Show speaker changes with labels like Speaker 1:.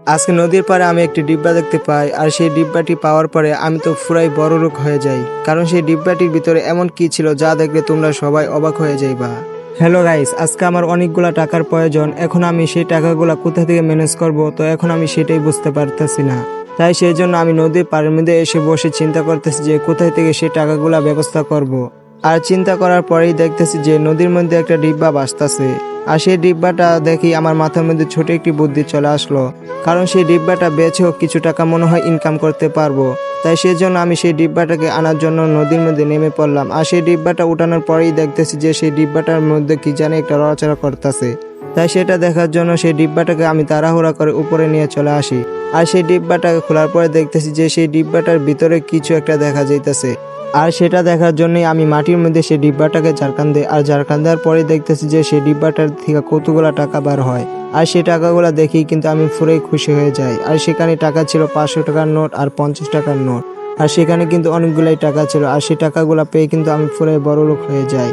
Speaker 1: আজকে নদীর পাড়ে আমি একটি ডিব্বা দেখতে পাই, আর সেই ডিব্বাটি পাওয়ার পরে আমি তো পুরাই বড়লোক হয়ে যাই। কারণ সেই ডিব্বাটির ভিতরে এমন কি ছিল যা দেখলে তোমরা সবাই অবাক হয়ে যাইবা। হ্যালো গাইস, আজকে আমার অনেকগুলা টাকার প্রয়োজন। এখন আমি সেই টাকাগুলা কোথা থেকে ম্যানেজ করব, তো এখন আমি সেটাই বুঝতে পারতেছি না। তাই সেই জন্য আমি নদীর পাড়ের মধ্যে এসে বসে চিন্তা করতেছি যে কোথায় থেকে সেই টাকাগুলা ব্যবস্থা করব। আর চিন্তা করার পরেই দেখতেছি যে নদীর মধ্যে একটা ডিব্বা ভাসতাছে। আর সেই ডিব্বাটা দেখি আমার মাথার মধ্যে ছোট একটি বুদ্ধি চলে আসলো। কারণ সেই ডিব্বাটা বেচেও কিছু টাকা মনে হয় ইনকাম করতে পারবো। তাই সেই জন্য আমি সেই ডিব্বাটাকে আনার জন্য নদীর মধ্যে নেমে পড়লাম। আর সেই ডিব্বাটা উঠানোর পরেই দেখতেছি যে সেই ডিব্বাটার মধ্যে কি জানি একটা নড়াচড়া করতেছে। তাই সেটা দেখার জন্য সেই ডিব্বাটাকে আমি তাড়াহুড়া করে উপরে নিয়ে চলে আসি। আর সেই ডিব্বাটাকে খোলার পরে দেখতেছি যে সেই ডিব্বাটার ভিতরে কিছু একটা দেখা যাইতেছে। আর সেটা দেখার জন্যই আমি মাটির মধ্যে সেই ডিব্বাটাকে ঝাড়খান দিই। আর ঝাড়খান দেওয়ার পরে দেখতেছি যে সেই ডিব্বাটার থেকে কতগুলো টাকা বার হয়। আর সেই টাকাগুলো দেখেই কিন্তু আমি পুরোই খুশি হয়ে যাই। আর সেখানে টাকা ছিল 500 টাকার নোট আর 50 টাকার নোট। আর সেখানে কিন্তু অনেকগুলাই টাকা ছিল। আর সেই টাকাগুলো পেয়ে কিন্তু আমি পুরোই বড়লোক হয়ে যাই।